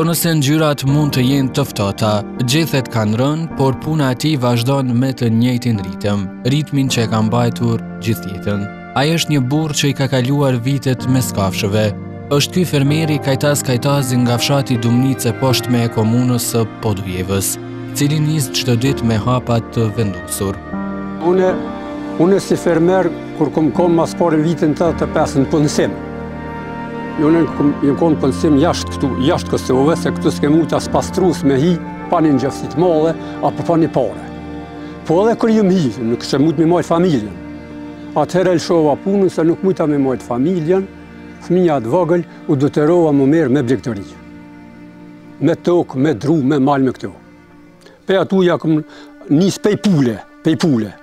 nëse ngjyrat mund të jenë të ftohta, gjethet kanë rënë, por puna e tij vazhdon me të njëjtin ritmin që e ka mbajtur gjithë jetën. Ai është një burr që i ka kaluar vitet mes kafshëve. Është ky fermeri Kajtas Kajtazi nga fshati Dumnice poshtme e komunës së Podujevës, i cili nis çdo ditë me hapa të vendosur. Unë si fermer, kur kom mas pare vitin 85 në punësim, unë kom punësim jashtë Kosovës, se këtu s'ke mujtë as pastrus me hi, pa një gjëfësit male, apo pa një pare. Po edhe kër jëm hi, nuk që mujtë me majtë familjen. Atëherë e lëshova punën, se nuk mujta me majtë familjen, fëmija të vogël, u dotërova më merë me blegëtëri. Me tokë, me dru, me malë, me këto. Pe atuja këm njës pej pule.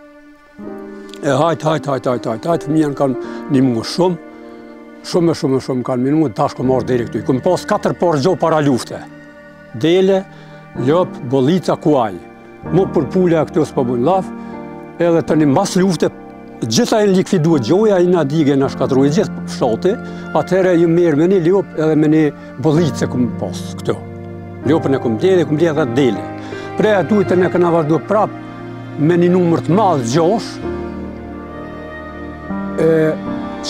E hajtë, fëmijën kanë një mua shumë kanë minuë, tash kom marrë deri këtu. Kom pas 4 parë gjo para lufte. Dele, lop, bollica, kuaj. Mu për pule a këto s'pa bujnë laf, edhe të një mas lufte, gjitha e likviduat gjoja, i na dige na shkatruje gjithë fshati, atëherë ju merë me një lop edhe me një bollice kom pas këto. Lopën e kom bledhe dhe dele. Pre atujtë ne këna vazhdo prap me një numër të madhë gjosh,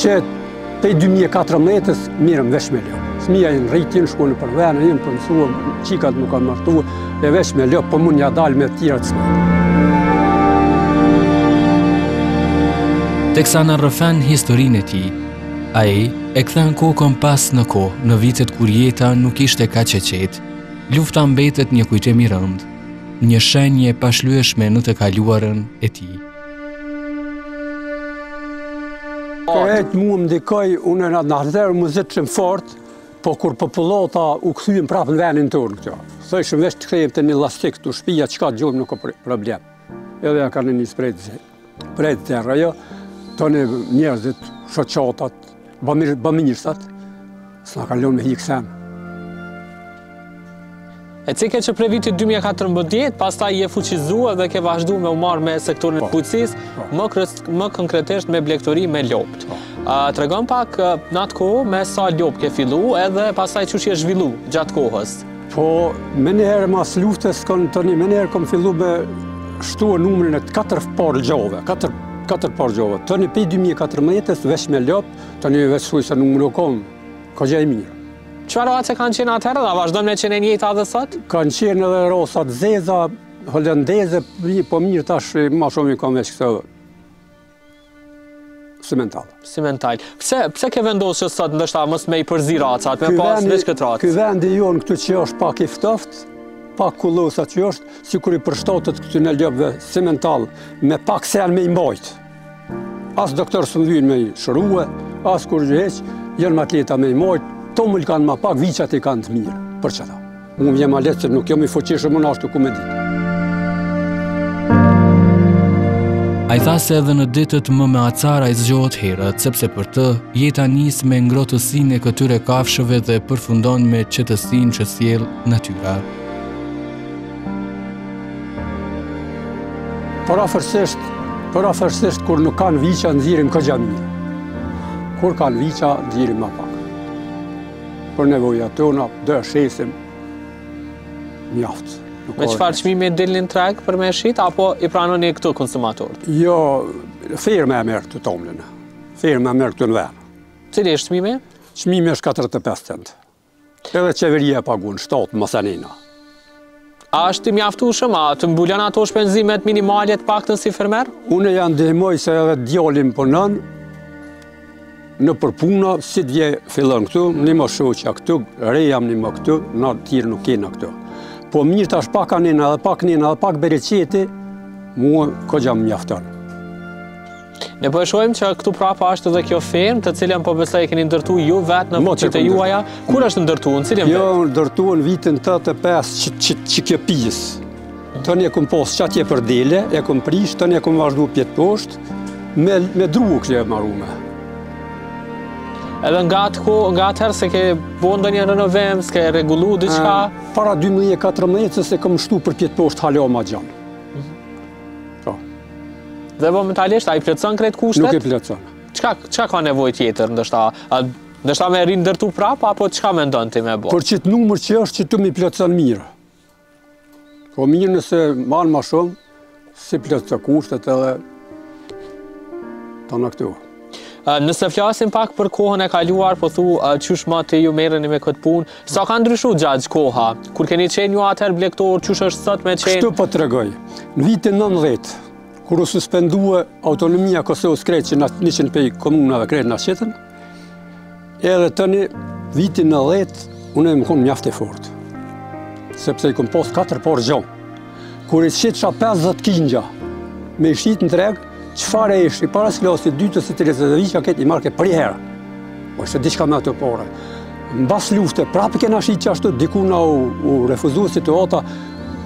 që pej 2014-ës mirëm vesh me lop. Fëmija jenë rritin, shkonë për venë, jenë për mësua, qikat më kanë martu, e vesh me lop, për mund një dalë me tjera të smërë. Teksa në rrëfen historinë e tij, ai e kthen kokën pas në kohë, në vitet kur jeta nuk ishte kaq e qetë. Lufta mbetet një kujtim i rënd, një shenjë e pashlyeshme në të kaluarën e tij. Kërejt mu më ndikoj, unë në atëherë më zitë që më fort, po kur popullata u këthyën prapë në venin tërë këto. Thëshëm vesh të këthejmë të një lastik të shpija, qka gjojmë nuk o problem. Edhe ja ka në një sprejtë tërë, jo, të një njerëzit, shoqatat, bëmirësat, s'na kalon me hikësem. E cike që pre vitit 2014, pastaj je fuqizua dhe ke vazhdu me u marrë me sektorin e bujqësisë, më konkretisht me blegëtori me lopt. Tregon pak në atë kohë me sa lopt ke fillu edhe pastaj që je zhvillu gjatë kohës? Po, me njëherë mas luftës, me njëherë kom fillu me shtua numrin e 4 parë gjove, 4 parë gjove. Të një pej 2014-ës vesh me lopt, të një vesh shuj se numru kom, ka gjej mirë. Qëfar race kanë qenë atëherë dhe vazhdojnë me qenë e njëjta dhe sot? Kanë qenë edhe rosat zeza, holandeze, po mirë tash ma shumë i kam veç këtë simental. Pse ke vendosë që sot ndështa mës me i përzi racat, me pas veç këtë racë? Ky vendi jonë këtu që është pak i ftoft, pak kullosat që është, si kur i përshtatët këtu në ljopëve simental, me pak sen me i mbajt. As doktor së më vynë me i shërue, as kur gjëheq, jënë matleta me i mbajt, tomull kanë ma pak, viqat i kanë të mirë, për që ta. Unë vjem a letë, nuk jam i foqishëm, unë ashtu ku me ditë. A i tha se edhe në ditët më me acara i zgjohet herët, sepse për të, jeta nis me ngrotësinë e këtyre kafshëve dhe përfundon me qetësinë që sjell natyra. Parafërsisht, kur nuk kanë viqa, nxirim këgja mirë. Kur kanë viqa, nxirim ma pak. Për nevoja tona, dhe shesim mjaftë. Me qëfar qmimi dilin treg për me shit, apo i pranoni këtu konsumatorët? Jo, firme e merë të tomlin. Firme e merë këtu në venë. Cili është qmimi? Qmimi është 45 cent. Edhe qeveria e pagun, 7 masanina. A është i mjaftueshëm, a të mbulon ato shpenzimet minimale të paktën si fermer? Unë janë ndihmoj se edhe djalim punon, në përpuna, si t'vje fillon këtu, një më shoqja këtu, rejam një më këtu, në tjirë nuk kena këtu. Po mirë tash pak anina dhe pak bereqeti, mua këgja më mjafton. Ne po e shohim që këtu prapa është edhe kjo fermë, të cilën po besoj e keni ndërtu ju vetë në fuqit e juaja. Kur është ndërtu, në cilën vetë? Jo, ndërtu në vitin 85 që kjo pisë. Tënë e kom posë qatje për dele, e kom prish, tënë e kom vazhdu pjetë poshtë, me dru kështë e marume. Edhe nga atëherë se ke bo ndonjë renovim, s'ke regullu diçka? Para 2014 se kom shtu për pjetë poshtë hala ma gjanë. Dhe momentalisht, a i plëtson kretë kushtet? Nuk i plëtson. Çka ka nevojë tjetër, ndoshta? Ndërsa me rindërtu prap, apo çka mendon ti me bo? Për qitë numër që është që të mi plotëson mirë. Po mirë nëse manë ma shumë, si plotëso kushtet edhe të në këtu. Nëse flasim pak për kohën e kaluar, po thu qysh ma të ju merreni me këtë punë, sa ka ndryshu gjatë koha? Kur keni qenë ju atëherë blektor, qysh është sot me qenë? Kështu po të regoj. Në vitin 90, kur u suspendua autonomia Kosovës krejt që nishin pej komunave krejt në qetën, edhe tëni vitin 90, unë e më konë mjaft e fort. Sepse i kom pos 4 por gjonë. Kur i qitësha 50 kingja, me i shqit në treg, qëfare ishë, i para klasit 2 ose 30 vishja këtë i marke për i herë. O ishte diçka me ato pore. Në bas lufte, prapë kena shqit që ashtu, diku na u refuzu situata,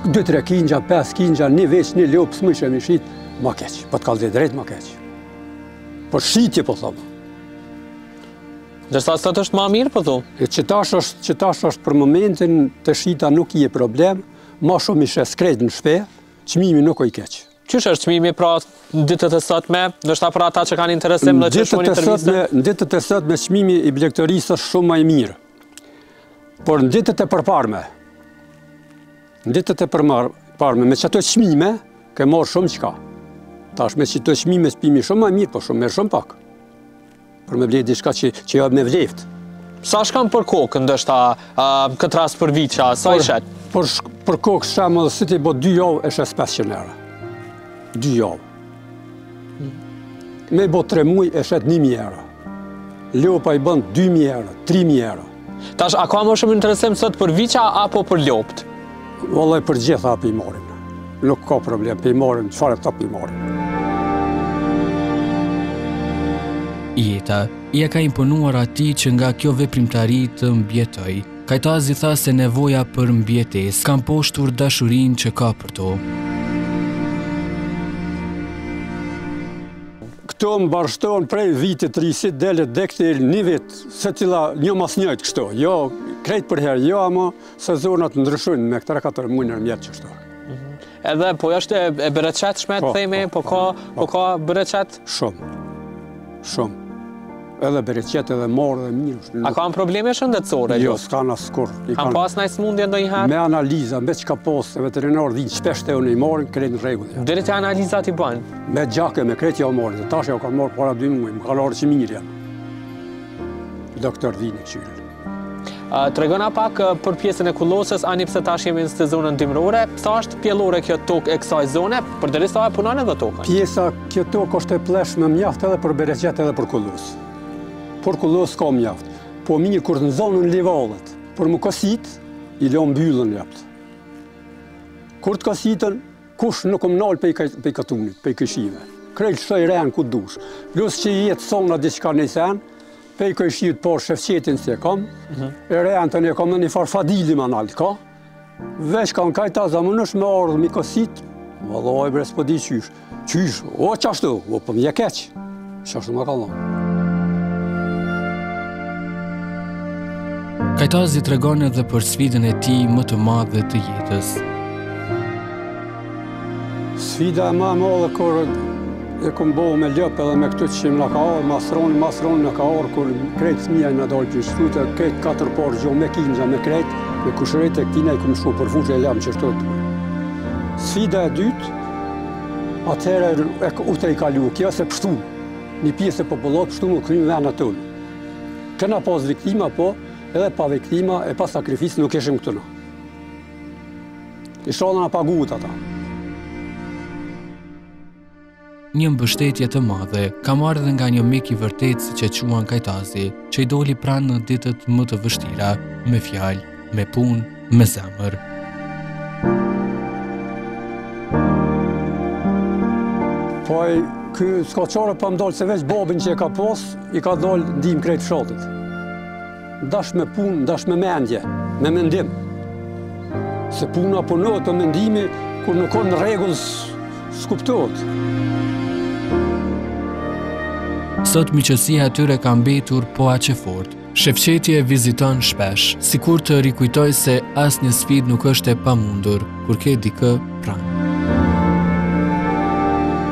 2-3 kingja, 5 kingja, një veç, një lopë, s'më ishe me shqit, ma keq, po të kalë dhe drejt ma keq. Por shqitje, po thëmë. Dërsa sot është ma mirë, po thu? Qëtash është për momentin të shqita nuk i e problem, ma shumë ishe skrejt në shpe, qmimi nuk o i keq. Qysh është qmimi pra në ditët e sotme, ndoshta për ata që kanë interesim në që shumë interviste? Në ditët e sotme qmimi i blegtorisë është shumë ma i mirë. Por në ditët e përparme, me qëto qmime, ke marrë shumë qka. Tash me qëto qmime s'pimi shumë ma mirë, po shumë merë shumë pak. Për me blejt diçka që jo me vleft. Sa shkam për kokë, ndoshta këtë rast për viqa, sa i shet? Për kokë shemë dhe si ti bo 2 javë e shes 500 euro. 2 javë. Me bo 3 muj e shet 1.000 euro. Lopa i bënd 2.000 euro, 3.000 euro. Tash, a ka më shumë interesim sot për viqa apo për lopt? Vallaj për gjitha për i morin. Nuk ka problem, për i morin, qëfar e ta për i morin. Jeta ia ka imponuar atij që nga kjo veprimtari të mbjetoj. Kajtazi tha se nevoja për mbjetesë ka mposhtur dashurinë që ka për to. Këto më barshton prej vitit të risit, delet dekti 1 vit, se cila një mas njëjtë kështu. Jo, krejt për herë, jo, ama sezonat ndryshojnë me 3-4 muaj në mjetë kështu. Edhe, po është e bereqetshme të themi, po ka bereqet? Shumë. Edhe bereqet, edhe marrë dhe mirë. A ka në probleme shëndetësore? Jo, s'kan askur. Kam pas në smundje ndonjëherë? Me analiza, me që ka posë, veterinar dhinë, shpesh të unë i marrin, krejt në regullë. Dere të analizat i banë? Me gjake, me krejt ja marrin, dhe tash ja ka marrë para 2 muaj, më ka larë që mirë janë. Doktor dhinë qyre. Tregona pak për pjesën e Kullosës, ani pse tash jemi në sezonën dimrore, sa është pjellore kjo tokë e kësaj zone, përderisa e punon edhe tokën? Pjesa kjo tokë është e pleshme mjaft edhe për bereqet edhe për Kullosë. Por Kullosë ka mjaft. Po mirë kur në zonën Livallet, për më kosit, i lëm mbyllën japt. Kur të kositën, kush nuk më nalë pej katunit, pej këshive. Krejt shtoj renë ku dush. Plus që jetë sona diçka në sen, pej këshivët por shefqetin si e kam, e renë të një kam në një farfadili ma nalë ka, veç ka në kajta zamënësh me ardhë mi kosit, vallaj bre s'po di qysh. Qysh, o qashtu, o për mje keq, qashtu ma ka në. Kajtazi tregon edhe për sfidën e tij më të madhe të jetës. Sfida e më e madhe kur e kom bëhu me lëp edhe me këtë që më ka orë, masroni në ka orë, kur krejt fëmija në dalë për shtute, krejt 4 porë gjohë me kinja, me krejt, me kushëret e këtina i kom shu për fushë e lam që shtot. Sfida e dytë, atëherë u të i kalu, kjo se pështu, një pjesë e popullat pështu më krymë venë tonë. Këna pas viktima, po, edhe pa viktima e pa sakrifis nuk ishim këtuna. I shodhën a paguut ata. Një mbështetje të madhe ka marrë dhe nga një mik i vërtet si që quan Kajtazi, që i doli pranë në ditët më të vështira, me fjalë, me punë, me zemër. Po ky s'ka qare pa më dalë se veç babin që e ka pos, i ka dalë ndim krejt fshatit. Dash me punë, dash me mendje, me mendim. Se puna punohet për mendimi, kur nuk ka në rregull s'kuptohet. Sot miqësia atyre ka mbetur po aq e fortë. Shefqeti e viziton shpesh, sikur të rikujtoj se asnjë sfidë nuk është e pamundur kur ke dikë pranë.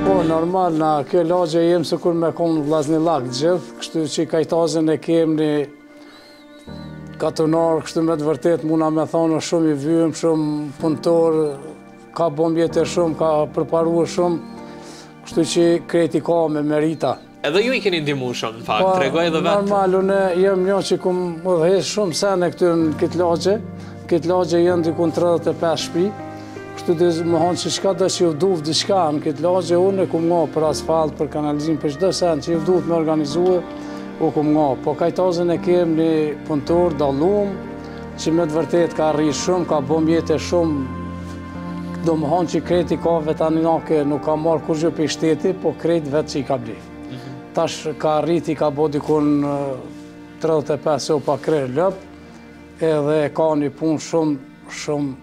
Po normal, na kjo lagje jem se kur me konë Vllaznillak gjithë, kështu që kajtazën e kem një katunar, kështu me të vërtet muna me thonë shumë i vyëm, shumë punëtor, ka bombjete shumë, ka përparuar shumë, kështu që kreti ka me merita. Edhe ju i keni ndihmu shumë, në fakt, tregoj edhe vetë. Normal, unë jem një që kum më dhesh shumë sene këtu në këtë lagje jenë dikun 35 shtëpi, kështu dhe më hanë që shka dhe që ju duf diçka në këtë lagje, unë e kum nga për asfalt, për kanalizim, për çdo sen që ju duf me organizue, u kum nga. Po kajtazën e kem një punëtor, dallum, që me të vërtet ka rri shumë, ka bom jetë shumë, do më hanë që kreti ka vetë nuk ka marrë kur gjë për shteti, po kreti vetë që i ka bli. Tash ka rriti, ka bo dikun 35 o pa krerë lëp, edhe ka një punë shumë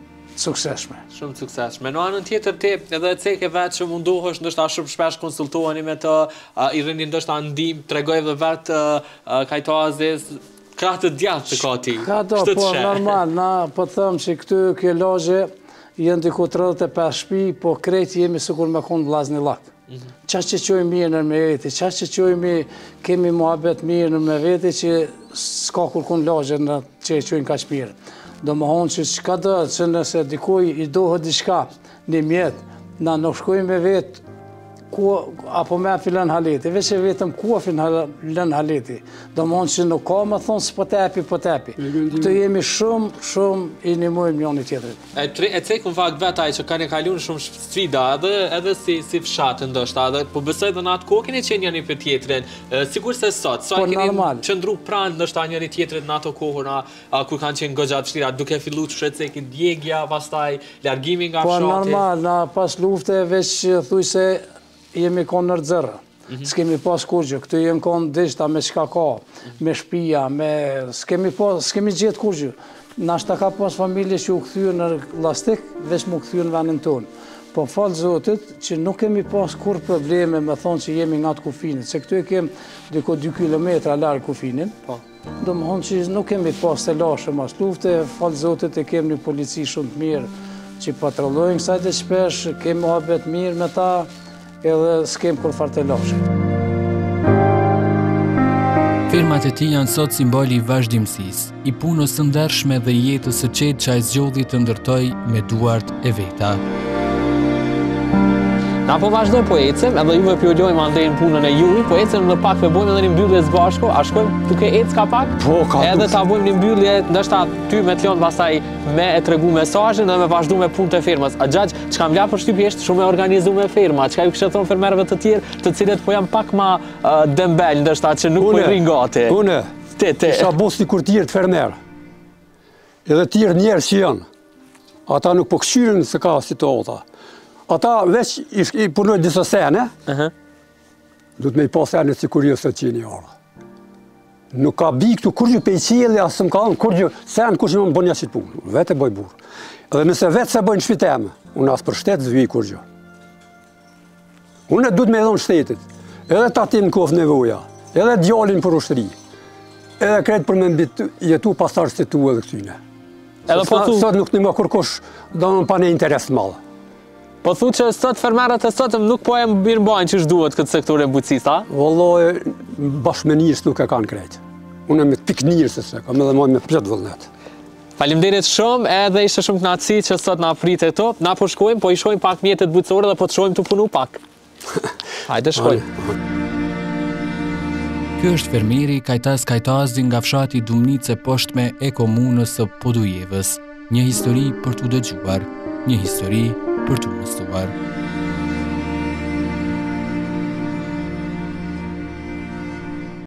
sukseshme. Shumë sukseshme. Në anën tjetër ti edhe ceke vetë që mundohesh, ndoshta shumë shpesh konsultoheni me të, i rrini ndoshta ndim, tregoj edhe vetë kajtazes, krahë të djathtë të ka ti. Ka do, po normal, na po thëmë që këtu kjo lagje, jenë diku 35 shtëpi, po krejt jemi sikur me konë Vllaznillak. Qash që qojmë mirë me veti, qash që kemi muhabet mirë me veti që s'ka kur kun lagje në që qojmë kaq mirë. Do më honë që qka do, që nëse dikuj i dohët diçka një mjetë, na nuk shkojmë me vetë apo me filan haleti, veç e vetëm ku filan haleti. Do më honë që nuk ka më thonë së po tepi. Këtu jemi shumë i nimojmë njën i tjetërit. E cekë në fakt vetaj që ka një kalun shumë sfida, edhe si fshatë ndoshta, po besoj dhe në atë kohë keni qenë njëri për tjetërin, sigur se sot, sa keni qëndru pranë ndoshta njëri tjetërit në ato kohëra, kur kanë qenë goxha të vështira, duke fillu të shqetëseki djegja, pastaj largimi nga fshati. Po normal, na pas lufte veç thuj se jemi konë në rëzërë, s'kemi pas kurgjë, këtu jemi konë dishta me qka ka, me shpia, s'kemi gjithë kurgjë. Nashta ka pas familje që u këthyë në lastik, veç mu këthyë në venin tonë. Po falë Zotit që nuk kemi pas kur probleme me thonë që jemi nga të kufinit, se këtu e kem diko 2 kilometra larë kufinin, do më thonë që nuk kemi pas të lashe mas lufte, falë Zotit e kem një polici shumë të mirë që patrollojnë kësaj të shpesh, kemi muhabet mirë me ta, edhe s'kem kur fare të lashe. Fermat e tij janë sot simboli i vazhdimësisë, i punës së ndershme dhe jetës së qetë që ai zgjodhi të ndërtoj me duart e veta. Na po vazhdoj po ecem, edhe juve pjolojmë andejnë punën e juj, po ecem dhe pak me bojmë edhe një mbyllje zbashku, a shkojmë duke ec ka pak? Po, ka. Edhe ta bojmë një mbyllje, ndështë ty me t'lon pastaj me e tregu mesazhin dhe me vazhdu me punë të firmës. A gjaq, që kam vla për shtypje është shumë e organizu me firma, që ka ju kështë thonë fermerëve të tjerë, të cilët po jam pak ma dembel, ndështë që nuk po i rrin gati. Une, isha bos një kur tjerë të fermerë, edhe tjerë njerë që janë, ata nuk po këshyrin se ka situata. Ata veç i punojnë disa sene, du të me i pas sene si kur jo së qeni arë. Nuk ka bi këtu kur gjë pejqeli, asë më ka anë kur gjë sen, kur që më bënja qitë punë, vetë e bëj burë. Edhe nëse vetë se bëjnë shpiteme, unë asë për shtetë zvi kur gjë. Unë du të me edhonë shtetit, edhe tatin në kofë nevoja, edhe djallin për ushtëri, edhe kretë për me jetu pastarës të tu edhe këtyne. Sot nuk një më kërkosh, do në pa një interes të malë. Po thu që sot fermerët e sotëm nuk po e më mirëmbajnë që shduhet këtë sektor e bujqësisë, a? Vallaj, bashkë me njërës nuk e kanë krejtë. Unë e me pik njërës e se, kam edhe mojnë me pjetë vëllnet. Faleminderit shumë, edhe ishte shumë kënaqësi që sot na prite këto. Na po shkojmë, po i shohim pak mjetet bujqësore dhe po të shohim të punu pak. Hajde shkojmë. Ky është fermeri Kajtas Kajtazi nga fshati Dumnice poshtme e komunës së Podujevës. Një histori për t'u dëgjuar, një histori për t'u mësuar.